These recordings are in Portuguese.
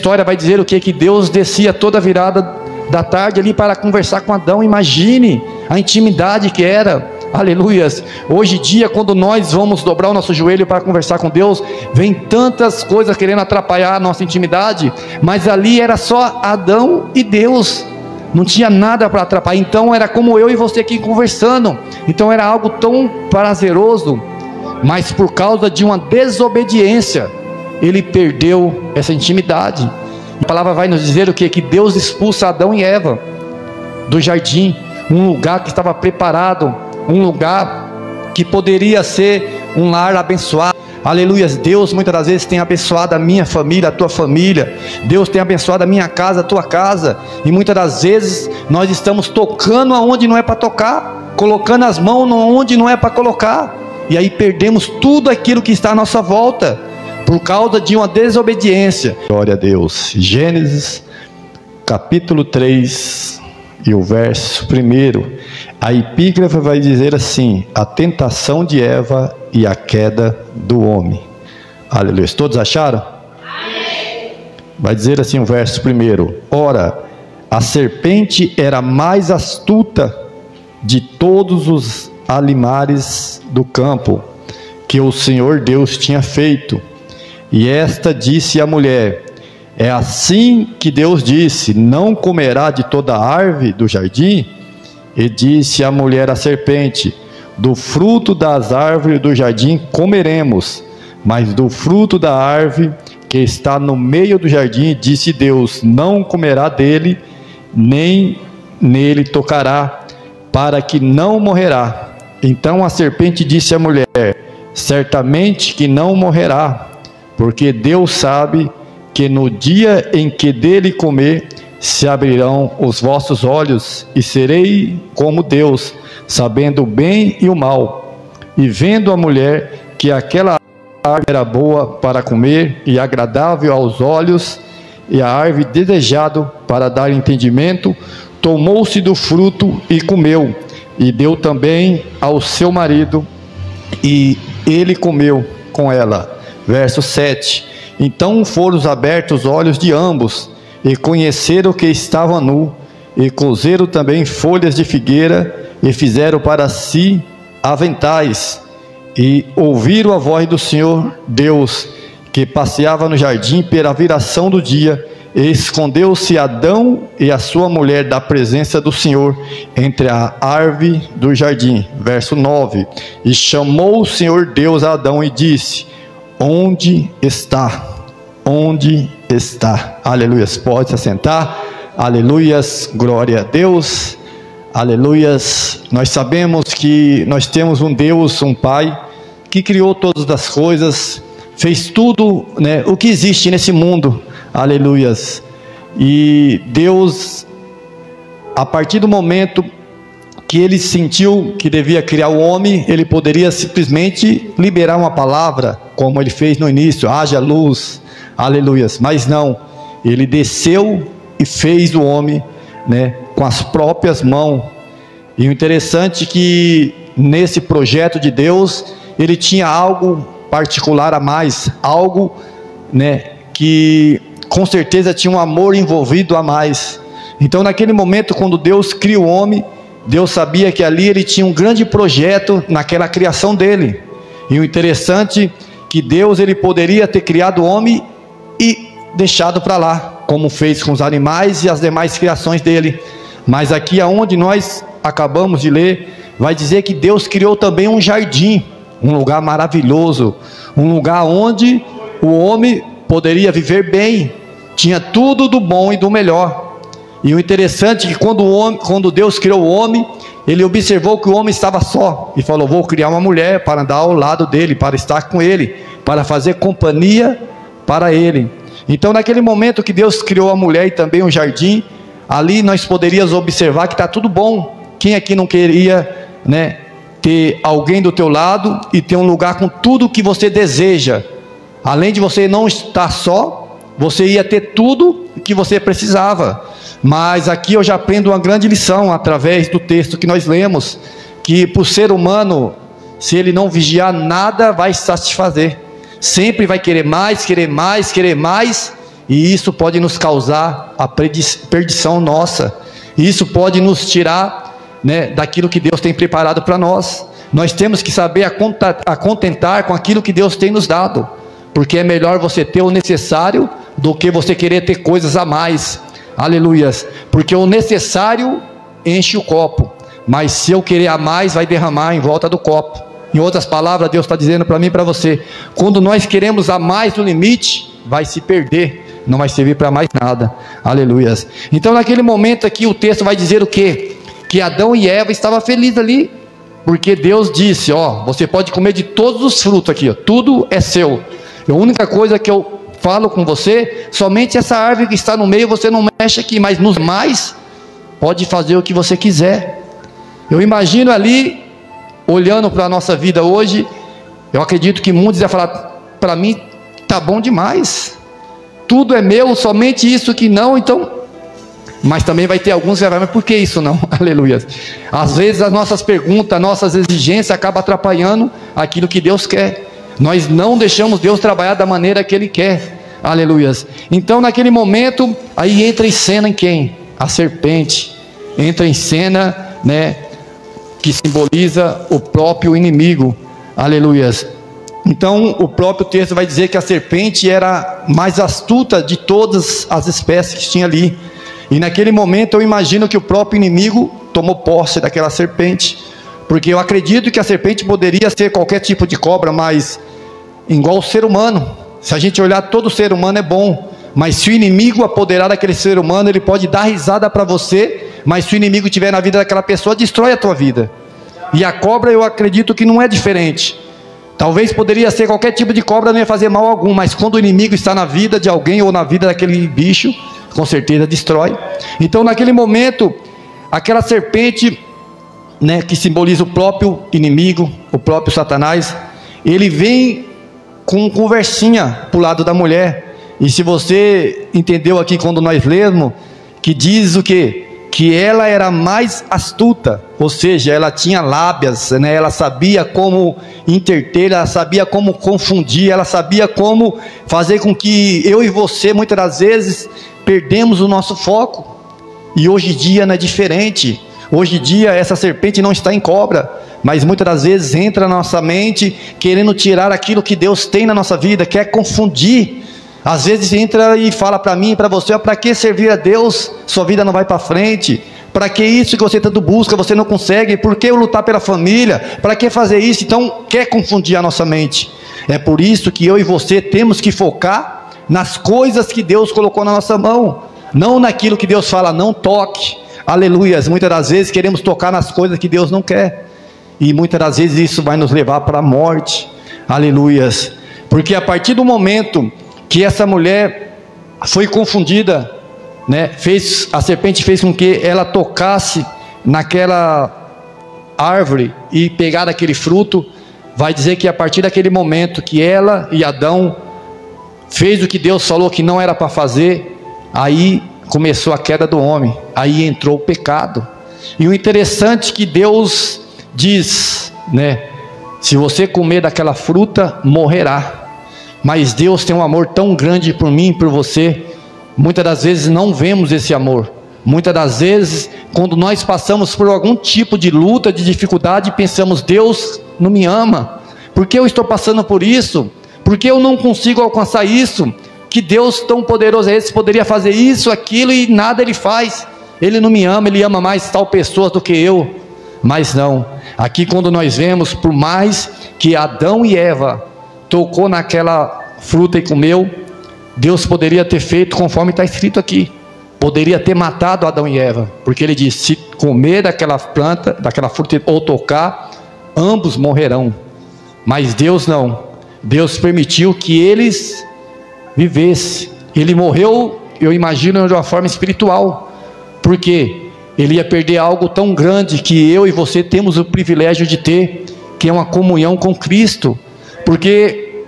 história vai dizer o que? Que Deus descia toda a virada da tarde ali para conversar com Adão. Imagine a intimidade que era. Aleluias. Hoje em dia, quando nós vamos dobrar o nosso joelho para conversar com Deus, vem tantas coisas querendo atrapalhar a nossa intimidade, mas ali era só Adão e Deus, não tinha nada para atrapalhar. Então era como eu e você aqui conversando. Então era algo tão prazeroso, mas por causa de uma desobediência, ele perdeu essa intimidade. A palavra vai nos dizer o que? Que Deus expulsa Adão e Eva do jardim, um lugar que estava preparado, um lugar que poderia ser um lar abençoado. Aleluias. Deus muitas das vezes tem abençoado a minha família, a tua família. Deus tem abençoado a minha casa, a tua casa. E muitas das vezes nós estamos tocando aonde não é para tocar, colocando as mãos onde não é para colocar, e aí perdemos tudo aquilo que está à nossa volta, por causa de uma desobediência. Glória a Deus. Gênesis capítulo 3 e o verso 1. A epígrafe vai dizer assim: a tentação de Eva e a queda do homem. Aleluia. Todos acharam? Amém. Vai dizer assim o verso 1. Ora, a serpente era mais astuta de todos os animais do campo que o Senhor Deus tinha feito. E esta disse à mulher: é assim que Deus disse: não comerá de toda árvore do jardim? E disse a mulher à serpente: do fruto das árvores do jardim comeremos, mas do fruto da árvore que está no meio do jardim, disse Deus, não comerá dele, nem nele tocará, para que não morrerá. Então a serpente disse à mulher: certamente que não morrerá, porque Deus sabe que no dia em que dele comer, se abrirão os vossos olhos, e serei como Deus, sabendo o bem e o mal. E vendo a mulher que aquela árvore era boa para comer, e agradável aos olhos, e a árvore desejado para dar entendimento, tomou-se do fruto e comeu, e deu também ao seu marido, e ele comeu com ela. Verso 7. Então foram abertos os olhos de ambos, e conheceram que estavam nu, e cozeram também folhas de figueira, e fizeram para si aventais. E ouviram a voz do Senhor Deus, que passeava no jardim pela viração do dia, e escondeu-se Adão e a sua mulher da presença do Senhor entre a árvore do jardim. Verso 9. E chamou o Senhor Deus a Adão e disse: onde está? Onde está? Aleluias. Pode se assentar. Aleluias. Glória a Deus. Aleluias. Nós sabemos que nós temos um Deus, um Pai, que criou todas as coisas, fez tudo, né, o que existe nesse mundo. Aleluias. E Deus, a partir do momento que ele sentiu que devia criar o homem, ele poderia simplesmente liberar uma palavra, como ele fez no início: haja luz. Aleluias. Mas não, ele desceu e fez o homem, né, com as próprias mãos. E o interessante é que nesse projeto de Deus, ele tinha algo particular a mais, algo, né, que com certeza tinha um amor envolvido a mais. Então naquele momento, quando Deus cria o homem, Deus sabia que ali ele tinha um grande projeto naquela criação dele. E o interessante é que Deus, ele poderia ter criado o homem e deixado para lá, como fez com os animais e as demais criações dele. Mas aqui aonde nós acabamos de ler, vai dizer que Deus criou também um jardim, um lugar maravilhoso, um lugar onde o homem poderia viver bem, tinha tudo do bom e do melhor. E o interessante é que quando Deus criou o homem, ele observou que o homem estava só, e falou: vou criar uma mulher para andar ao lado dele, para estar com ele, para fazer companhia para ele. Então naquele momento que Deus criou a mulher e também um jardim, ali nós poderíamos observar que está tudo bom. Quem aqui não queria, né, ter alguém do teu lado e ter um lugar com tudo que você deseja? Além de você não estar só, você ia ter tudo que você precisava. Mas aqui eu já aprendo uma grande lição através do texto que nós lemos, que para o ser humano, se ele não vigiar, nada vai satisfazer. Sempre vai querer mais, querer mais, querer mais, e isso pode nos causar a perdição nossa, e isso pode nos tirar, né, daquilo que Deus tem preparado para nós. Nós temos que saber contentar com aquilo que Deus tem nos dado, porque é melhor você ter o necessário do que você querer ter coisas a mais. Aleluias, porque o necessário enche o copo, mas se eu querer a mais, vai derramar em volta do copo. Em outras palavras, Deus está dizendo para mim e para você, quando nós queremos a mais do limite, vai se perder, não vai servir para mais nada. Aleluias. Então naquele momento aqui o texto vai dizer o quê? Que Adão e Eva estavam felizes ali, porque Deus disse, ó, você pode comer de todos os frutos aqui, ó, tudo é seu. A única coisa que eu falo com você, somente essa árvore que está no meio, você não mexe aqui, mas nos mais, pode fazer o que você quiser. Eu imagino ali, olhando para a nossa vida hoje, eu acredito que muitos iam falar, para mim tá bom demais, tudo é meu, somente isso que não, então, mas também vai ter alguns que vão falar, mas por que isso não? Aleluia. Às vezes as nossas perguntas, nossas exigências acabam atrapalhando aquilo que Deus quer. Nós não deixamos Deus trabalhar da maneira que Ele quer. Aleluias. Então naquele momento, aí entra em cena em quem? A serpente. Entra em cena, né, que simboliza o próprio inimigo. Aleluias. Então o próprio texto vai dizer que a serpente era mais astuta de todas as espécies que tinha ali. E naquele momento eu imagino que o próprio inimigo tomou posse daquela serpente, porque eu acredito que a serpente poderia ser qualquer tipo de cobra, mas igual o ser humano. Se a gente olhar, todo ser humano é bom, mas se o inimigo apoderar daquele ser humano, ele pode dar risada para você, mas se o inimigo estiver na vida daquela pessoa, destrói a tua vida. E a cobra eu acredito que não é diferente. Talvez poderia ser qualquer tipo de cobra, não ia fazer mal algum, mas quando o inimigo está na vida de alguém ou na vida daquele bicho, com certeza destrói. Então naquele momento, aquela serpente, né, que simboliza o próprio inimigo, o próprio Satanás, ele vem com conversinha para o lado da mulher. E se você entendeu aqui quando nós lemos, que diz o quê? Que ela era mais astuta, ou seja, ela tinha lábias, né? Ela sabia como interter, ela sabia como confundir, ela sabia como fazer com que eu e você, muitas das vezes, perdemos o nosso foco. E hoje em dia não é diferente. Hoje em dia essa serpente não está em cobra, mas muitas das vezes entra na nossa mente, querendo tirar aquilo que Deus tem na nossa vida, quer confundir. Às vezes entra e fala para mim e para você, para que servir a Deus? Sua vida não vai para frente. Para que isso que você tanto busca, você não consegue? Por que eu lutar pela família? Para que fazer isso? Então quer confundir a nossa mente. É por isso que eu e você temos que focar nas coisas que Deus colocou na nossa mão, não naquilo que Deus fala, não toque. Aleluias. Muitas das vezes queremos tocar nas coisas que Deus não quer, e muitas das vezes isso vai nos levar para a morte. Aleluias. Porque a partir do momento que essa mulher foi confundida, né, a serpente fez com que ela tocasse naquela árvore e pegar aquele fruto, vai dizer que a partir daquele momento que ela e Adão fez o que Deus falou que não era para fazer, aí começou a queda do homem, aí entrou o pecado. E o interessante é que Deus diz, né, se você comer daquela fruta, morrerá. Mas Deus tem um amor tão grande por mim e por você. Muitas das vezes não vemos esse amor. Muitas das vezes, quando nós passamos por algum tipo de luta, de dificuldade, pensamos, Deus não me ama. Por que eu estou passando por isso? Por que eu não consigo alcançar isso? Que Deus tão poderoso é esse, poderia fazer isso, aquilo e nada Ele faz. Ele não me ama, Ele ama mais tal pessoa do que eu. Mas não, aqui quando nós vemos, por mais que Adão e Eva tocou naquela fruta e comeu, Deus poderia ter feito conforme está escrito aqui, poderia ter matado Adão e Eva, porque Ele disse, se comer daquela planta, daquela fruta ou tocar, ambos morrerão. Mas Deus não, Deus permitiu que eles vivessem. Ele morreu, eu imagino, de uma forma espiritual, porque Ele ia perder algo tão grande que eu e você temos o privilégio de ter, que é uma comunhão com Cristo. Porque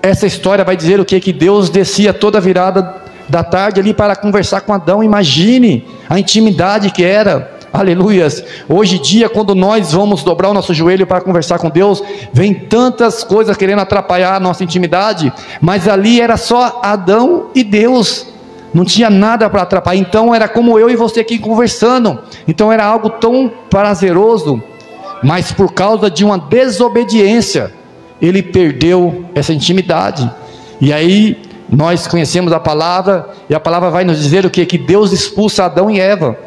essa história vai dizer o quê? Que Deus descia toda a virada da tarde ali para conversar com Adão. Imagine a intimidade que era. Aleluias. Hoje em dia, quando nós vamos dobrar o nosso joelho para conversar com Deus, vem tantas coisas querendo atrapalhar a nossa intimidade, mas ali era só Adão e Deus, não tinha nada para atrapalhar. Então era como eu e você aqui conversando, então era algo tão prazeroso, mas por causa de uma desobediência, ele perdeu essa intimidade. E aí nós conhecemos a palavra, e a palavra vai nos dizer o quê? Que Deus expulsa Adão e Eva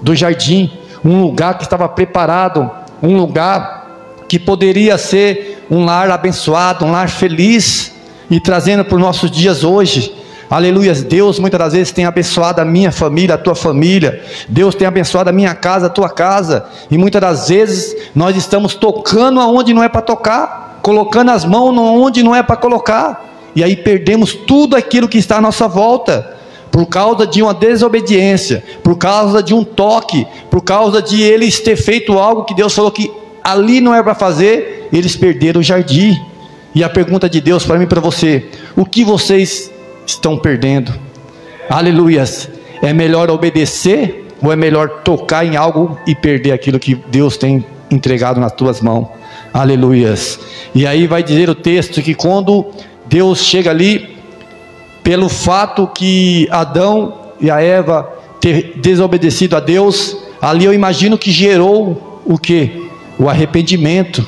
do jardim, um lugar que estava preparado, um lugar que poderia ser um lar abençoado, um lar feliz, e trazendo para os nossos dias hoje. Aleluias. Deus muitas das vezes tem abençoado a minha família, a tua família. Deus tem abençoado a minha casa, a tua casa, e muitas das vezes nós estamos tocando aonde não é para tocar, colocando as mãos onde não é para colocar, e aí perdemos tudo aquilo que está à nossa volta, por causa de uma desobediência, por causa de um toque, por causa de eles ter feito algo que Deus falou que ali não é para fazer. Eles perderam o jardim. E a pergunta de Deus para mim e para você: o que vocês estão perdendo? Aleluias. É melhor obedecer, ou é melhor tocar em algo e perder aquilo que Deus tem entregado nas tuas mãos? Aleluias. E aí vai dizer o texto que quando Deus chega ali, pelo fato que Adão e a Eva ter desobedecido a Deus, ali eu imagino que gerou o que? O arrependimento.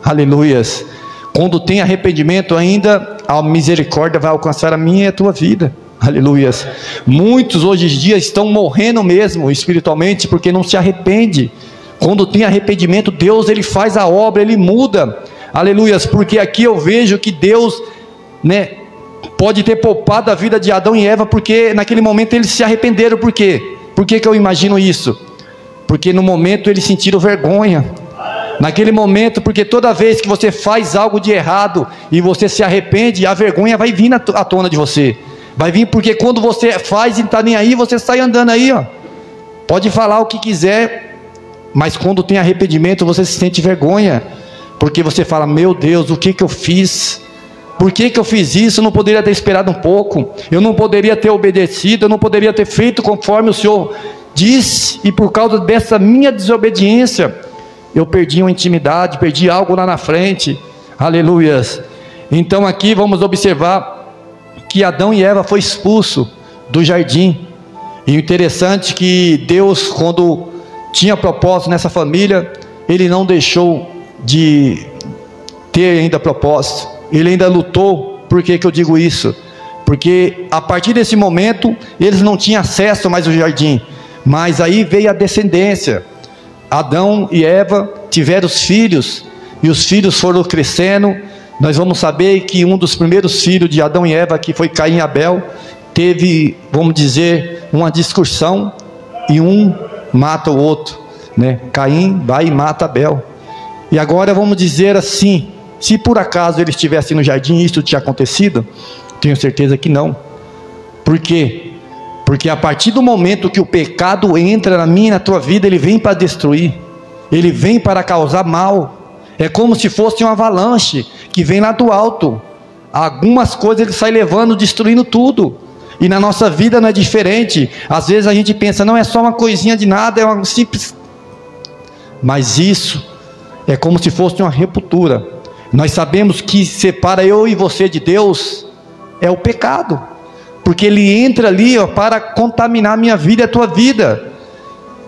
Aleluias. Quando tem arrependimento ainda, a misericórdia vai alcançar a minha e a tua vida. Aleluias. Muitos hoje em dia estão morrendo mesmo espiritualmente porque não se arrepende. Quando tem arrependimento, Deus ele faz a obra, ele muda. Aleluias. Porque aqui eu vejo que Deus, pode ter poupado a vida de Adão e Eva, porque naquele momento eles se arrependeram. Por quê? Por que eu imagino isso? Porque no momento eles sentiram vergonha. Naquele momento, porque toda vez que você faz algo de errado e você se arrepende, a vergonha vai vir à tona de você. Vai vir porque quando você faz e não está nem aí, você sai andando aí, ó. Pode falar o que quiser, mas quando tem arrependimento você se sente vergonha, porque você fala: meu Deus, o que eu fiz? Por que eu fiz isso? Eu não poderia ter esperado um pouco, eu não poderia ter obedecido, eu não poderia ter feito conforme o Senhor disse, e por causa dessa minha desobediência, eu perdi uma intimidade, perdi algo lá na frente. Aleluias. Então aqui vamos observar que Adão e Eva foi expulso do jardim, e o interessante é que Deus, quando tinha propósito nessa família, Ele não deixou de ter ainda propósito. Ele ainda lutou. Por que eu digo isso? Porque a partir desse momento eles não tinham acesso mais ao jardim, mas aí veio a descendência. Adão e Eva tiveram os filhos, e os filhos foram crescendo. Nós vamos saber que um dos primeiros filhos de Adão e Eva, que foi Caim e Abel, teve, vamos dizer, uma discussão, e um mata o outro, Caim vai e mata Abel. E agora vamos dizer assim, se por acaso eles estivessem no jardim e isso tinha acontecido, tenho certeza que não. Por quê? Porque a partir do momento que o pecado entra na minha e na tua vida, ele vem para destruir, ele vem para causar mal. É como se fosse uma avalanche que vem lá do alto. Algumas coisas ele sai levando, destruindo tudo. E na nossa vida não é diferente. Às vezes a gente pensa: não, é só uma coisinha de nada, é uma simples... Mas isso é como se fosse uma ruptura. Nós sabemos que separa eu e você de Deus é o pecado, porque ele entra ali para contaminar a minha vida e a tua vida,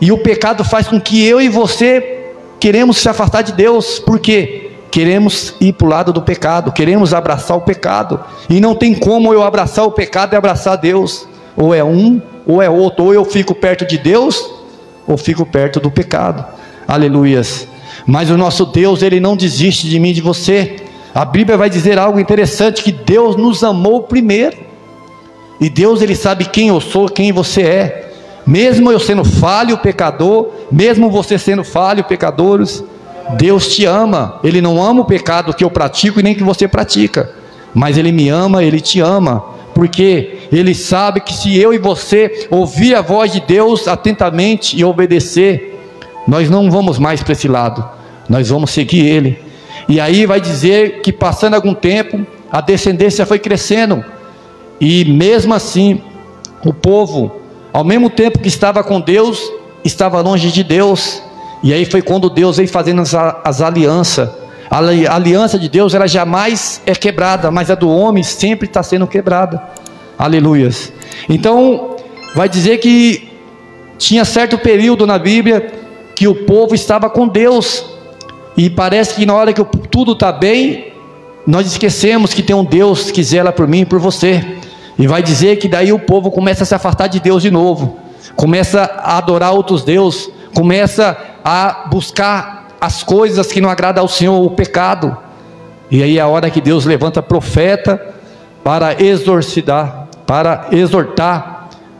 e o pecado faz com que eu e você queremos se afastar de Deus, porque queremos ir para o lado do pecado, queremos abraçar o pecado, e não tem como eu abraçar o pecado e abraçar Deus. Ou é um ou é outro, ou eu fico perto de Deus ou fico perto do pecado. Aleluias. Mas o nosso Deus, Ele não desiste de mim e de você. A Bíblia vai dizer algo interessante, que Deus nos amou primeiro. E Deus, Ele sabe quem eu sou, quem você é. Mesmo eu sendo falho, pecador, mesmo você sendo falho, pecadores, Deus te ama. Ele não ama o pecado que eu pratico e nem que você pratica, mas Ele me ama, Ele te ama, porque Ele sabe que se eu e você ouvir a voz de Deus atentamente e obedecer, nós não vamos mais para esse lado, nós vamos seguir Ele. E aí vai dizer que passando algum tempo, a descendência foi crescendo, e mesmo assim, o povo, ao mesmo tempo que estava com Deus, estava longe de Deus. E aí foi quando Deus veio fazendo as alianças. A aliança de Deus, ela jamais é quebrada, mas a do homem sempre está sendo quebrada. Aleluias. Então vai dizer que tinha certo período na Bíblia que o povo estava com Deus, e parece que na hora que tudo está bem, nós esquecemos que tem um Deus que zela por mim e por você. E vai dizer que daí o povo começa a se afastar de Deus de novo, começa a adorar outros deuses, começa a buscar as coisas que não agradam ao Senhor, o pecado. E aí é a hora que Deus levanta profeta para exortar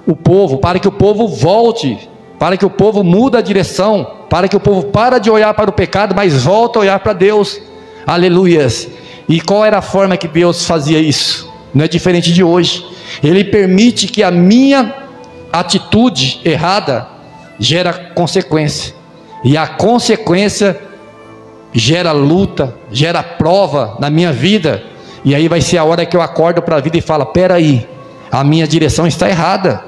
o povo, para que o povo volte, para que o povo mude a direção, para que o povo para de olhar para o pecado, mas volta a olhar para Deus. Aleluias. E qual era a forma que Deus fazia isso? Não é diferente de hoje. Ele permite que a minha atitude errada gera consequência, e a consequência gera luta, gera prova na minha vida. E aí vai ser a hora que eu acordo para a vida e falo: peraí, a minha direção está errada,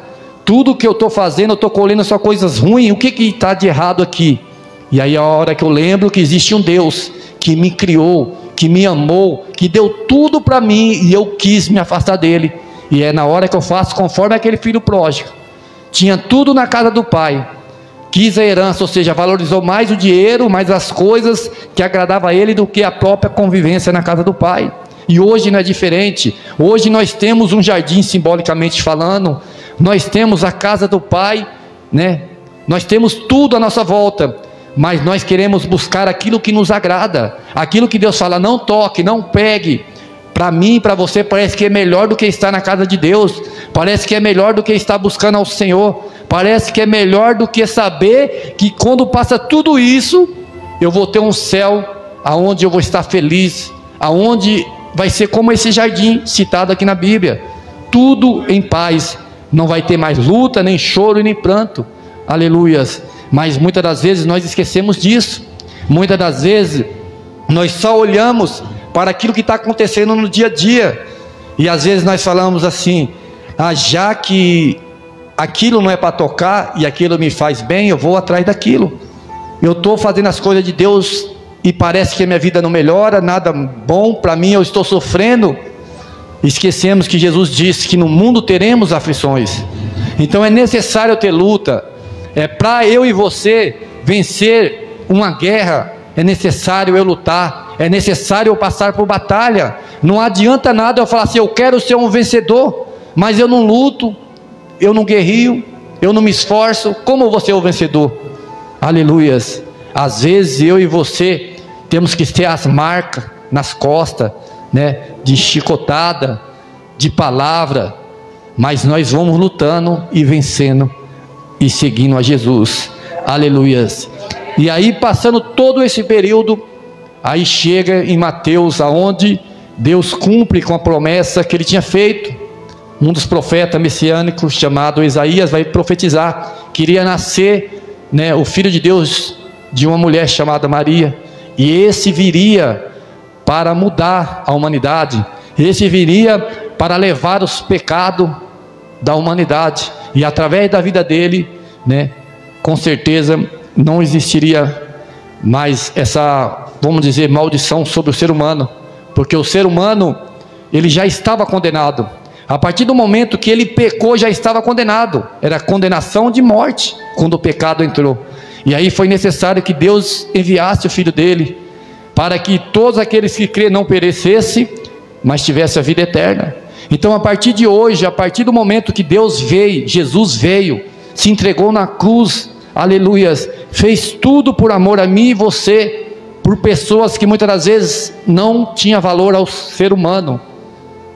tudo que eu estou fazendo, eu estou colhendo só coisas ruins, o que está de errado aqui? E aí é a hora que eu lembro que existe um Deus que me criou, que me amou, que deu tudo para mim, e eu quis me afastar dele. E é na hora que eu faço conforme aquele filho pródigo, tinha tudo na casa do pai, quis a herança, ou seja, valorizou mais o dinheiro, mais as coisas que agradavam a ele do que a própria convivência na casa do pai. E hoje não é diferente. Hoje nós temos um jardim, simbolicamente falando, nós temos a casa do pai, né? Nós temos tudo à nossa volta, mas nós queremos buscar aquilo que nos agrada, aquilo que Deus fala: não toque, não pegue. Para mim e para você parece que é melhor do que estar na casa de Deus, parece que é melhor do que estar buscando ao Senhor, parece que é melhor do que saber que quando passa tudo isso, eu vou ter um céu aonde eu vou estar feliz, aonde vai ser como esse jardim citado aqui na Bíblia, tudo em paz, não vai ter mais luta, nem choro e nem pranto. Aleluias. Mas muitas das vezes nós esquecemos disso. Muitas das vezes nós só olhamos para aquilo que está acontecendo no dia a dia, e às vezes nós falamos assim: já que aquilo não é para tocar e aquilo me faz bem, eu vou atrás daquilo. Eu estou fazendo as coisas de Deus e parece que a minha vida não melhora, nada bom para mim, eu estou sofrendo. Esquecemos que Jesus disse que no mundo teremos aflições. Então é necessário ter luta. Para eu e você vencer uma guerra, é necessário eu lutar, é necessário eu passar por batalha. Não adianta nada eu falar assim: eu quero ser um vencedor, mas eu não luto, eu não guerrio, eu não me esforço. Como eu vou ser o vencedor? Aleluias. Às vezes eu e você temos que ter as marcas nas costas, né, de chicotada, de palavra, mas nós vamos lutando e vencendo e seguindo a Jesus. Aleluias. E aí, passando todo esse período, aí chega em Mateus, aonde Deus cumpre com a promessa que ele tinha feito. Um dos profetas messiânicos, chamado Isaías, vai profetizar que iria nascer, né, o Filho de Deus de uma mulher chamada Maria, e esse viria para mudar a humanidade, esse viria para levar os pecados da humanidade, e através da vida dele, né, com certeza não existiria mais essa, vamos dizer, maldição sobre o ser humano, porque o ser humano, ele já estava condenado. A partir do momento que ele pecou, já estava condenado, era condenação de morte quando o pecado entrou. E aí foi necessário que Deus enviasse o Filho dele, para que todos aqueles que crêem não perecessem, mas tivessem a vida eterna. Então, a partir de hoje, a partir do momento que Deus veio, Jesus veio, se entregou na cruz, aleluias, fez tudo por amor a mim e você, por pessoas que muitas das vezes não tinham valor ao ser humano,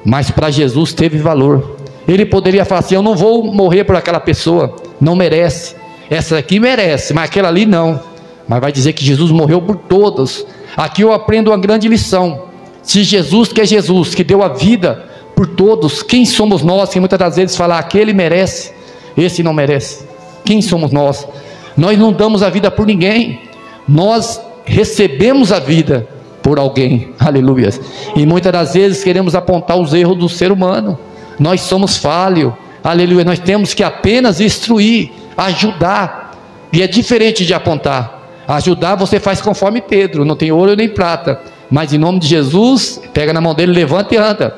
mas para Jesus teve valor. Ele poderia falar assim: eu não vou morrer por aquela pessoa, não merece, essa aqui merece, mas aquela ali não. Mas vai dizer que Jesus morreu por todos. Aqui eu aprendo uma grande lição: se Jesus, que é Jesus, que deu a vida por todos, quem somos nós que muitas das vezes falar aquele merece, esse não merece? Quem somos nós? Nós não damos a vida por ninguém, nós recebemos a vida por alguém, aleluia. E muitas das vezes queremos apontar os erros do ser humano. Nós somos falhos, aleluia. Nós temos que apenas instruir, ajudar, E é diferente de apontar. Ajudar você faz conforme Pedro, não tem ouro nem prata, mas em nome de Jesus, pega na mão dele, levanta e anda.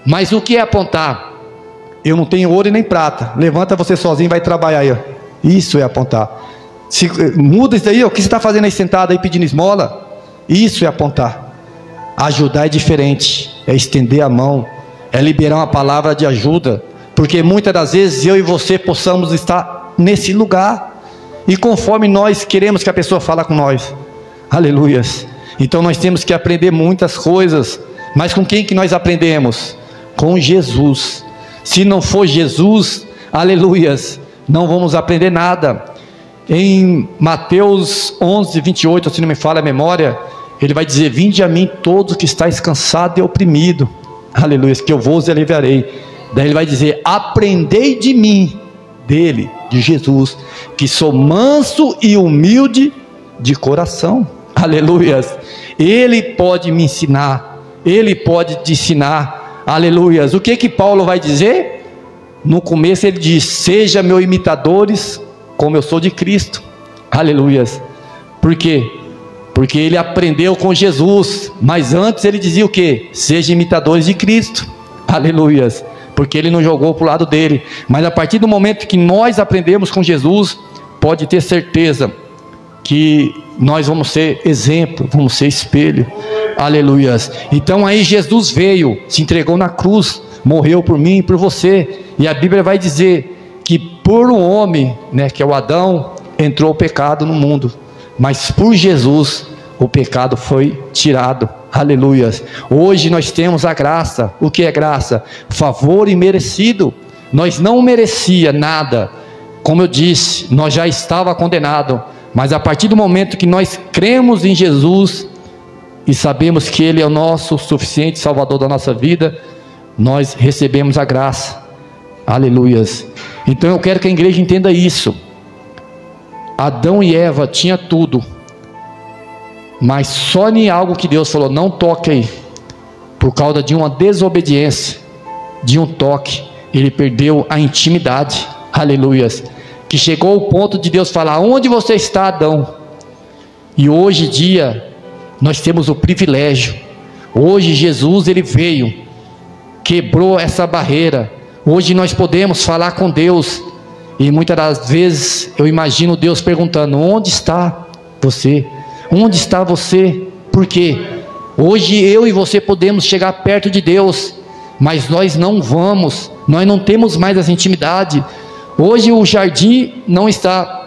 Mas o que é apontar? Eu não tenho ouro e nem prata, levanta você sozinho e vai trabalhar aí, ó. Isso é apontar. Muda isso daí, ó. O que você está fazendo aí sentado aí pedindo esmola? Isso é apontar. Ajudar é diferente, é estender a mão, é liberar uma palavra de ajuda, porque muitas das vezes eu e você possamos estar nesse lugar, e conforme nós queremos que a pessoa fale com nós, aleluias. Então nós temos que aprender muitas coisas, mas com quem que nós aprendemos? Com Jesus. Se não for Jesus, aleluias, não vamos aprender nada. Em Mateus 11, 28, se não me falha a memória, ele vai dizer: vinde a mim todos que estáis cansados e oprimidos, aleluia, que eu vos aliviarei. Daí ele vai dizer: aprendei de mim, dele, de Jesus, que sou manso e humilde de coração, aleluias. Ele pode me ensinar, ele pode te ensinar, aleluias. O que que Paulo vai dizer? No começo ele diz: seja meus imitadores, como eu sou de Cristo, aleluias. Por quê? Porque ele aprendeu com Jesus, mas antes ele dizia o quê? Seja imitadores de Cristo, aleluias, porque ele não jogou para o lado dele. Mas a partir do momento que nós aprendemos com Jesus, pode ter certeza que nós vamos ser exemplo, vamos ser espelho, aleluias. Então aí Jesus veio, se entregou na cruz, morreu por mim e por você, e a Bíblia vai dizer que por um homem, né, que é o Adão, entrou o pecado no mundo, mas por Jesus o pecado foi tirado, aleluias. Hoje nós temos a graça. O que é graça? Favor imerecido. Nós não merecia nada, como eu disse, nós já estava condenado, mas a partir do momento que nós cremos em Jesus e sabemos que Ele é o nosso suficiente Salvador da nossa vida, nós recebemos a graça, aleluias. Então eu quero que a igreja entenda isso. Adão e Eva tinham tudo, mas só em algo que Deus falou: não toque aí, por causa de uma desobediência, de um toque, ele perdeu a intimidade, aleluias, que chegou ao ponto de Deus falar: onde você está, Adão? E hoje em dia nós temos o privilégio. Hoje Jesus, ele veio, quebrou essa barreira. Hoje nós podemos falar com Deus, e muitas das vezes eu imagino Deus perguntando: onde está você? Onde está você? Por quê? Hoje eu e você podemos chegar perto de Deus, mas nós não vamos, nós não temos mais essa intimidade. Hoje o jardim não está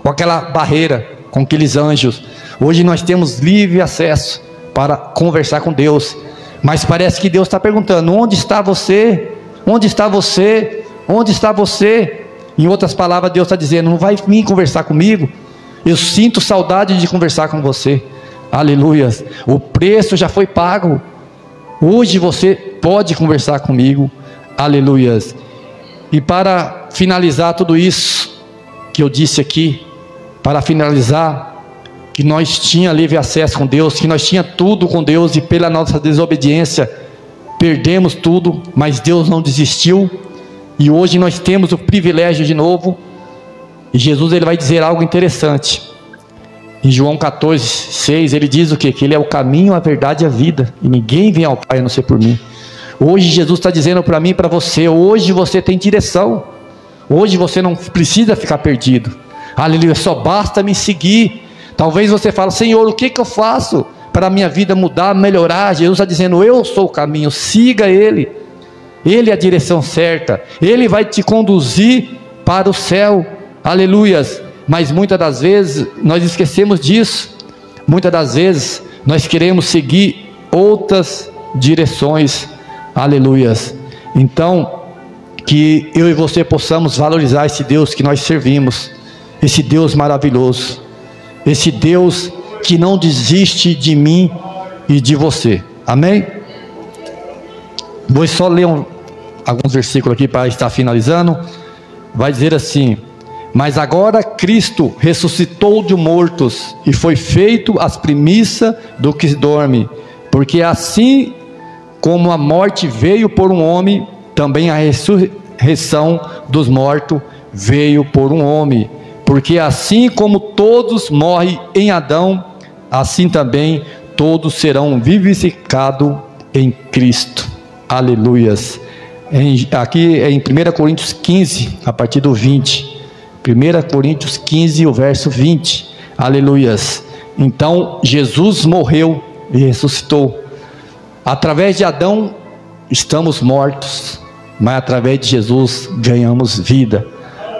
com aquela barreira, com aqueles anjos. Hoje nós temos livre acesso para conversar com Deus, mas parece que Deus está perguntando: onde está você? Onde está você? Onde está você? Em outras palavras, Deus está dizendo: não vai vir conversar comigo? Eu sinto saudade de conversar com você, aleluias. O preço já foi pago. Hoje você pode conversar comigo, aleluias. E para finalizar tudo isso que eu disse aqui, para finalizar, que nós tínhamos livre acesso com Deus, que nós tínhamos tudo com Deus, e pela nossa desobediência perdemos tudo, mas Deus não desistiu, e hoje nós temos o privilégio de novo. E Jesus, ele vai dizer algo interessante. Em João 14, 6, ele diz o quê? Que ele é o caminho, a verdade e a vida, e ninguém vem ao Pai a não ser por mim. Hoje Jesus está dizendo para mim e para você: hoje você tem direção. Hoje você não precisa ficar perdido, aleluia, só basta me seguir. Talvez você fale: Senhor, o que eu faço para a minha vida mudar, melhorar? Jesus está dizendo: eu sou o caminho, siga Ele. Ele é a direção certa, Ele vai te conduzir para o céu, aleluias. Mas muitas das vezes nós esquecemos disso. Muitas das vezes nós queremos seguir outras direções, aleluias. Então, que eu e você possamos valorizar esse Deus que nós servimos, esse Deus maravilhoso, esse Deus que não desiste de mim e de você, amém? Vou só ler alguns versículos aqui para estar finalizando. Vai dizer assim: mas agora Cristo ressuscitou de mortos e foi feito as primícias do que dorme, porque assim como a morte veio por um homem, também a ressurreição dos mortos veio por um homem, Porque assim como todos morrem em Adão, assim também todos serão vivificados em Cristo. Aleluias. Aqui é em 1 Coríntios 15, a partir do 20. 1 Coríntios 15, o verso 20. Aleluias. Então Jesus morreu e ressuscitou. Através de Adão estamos mortos, mas através de Jesus ganhamos vida.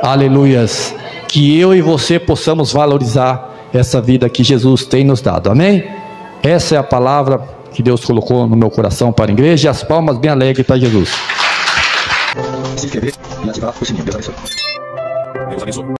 Aleluias. Que eu e você possamos valorizar essa vida que Jesus tem nos dado. Amém? Essa é a palavra que Deus colocou no meu coração para a igreja. E as palmas bem alegres para Jesus. Se inscrever e ativar o sininho. Deus abençoe. Deus abençoe.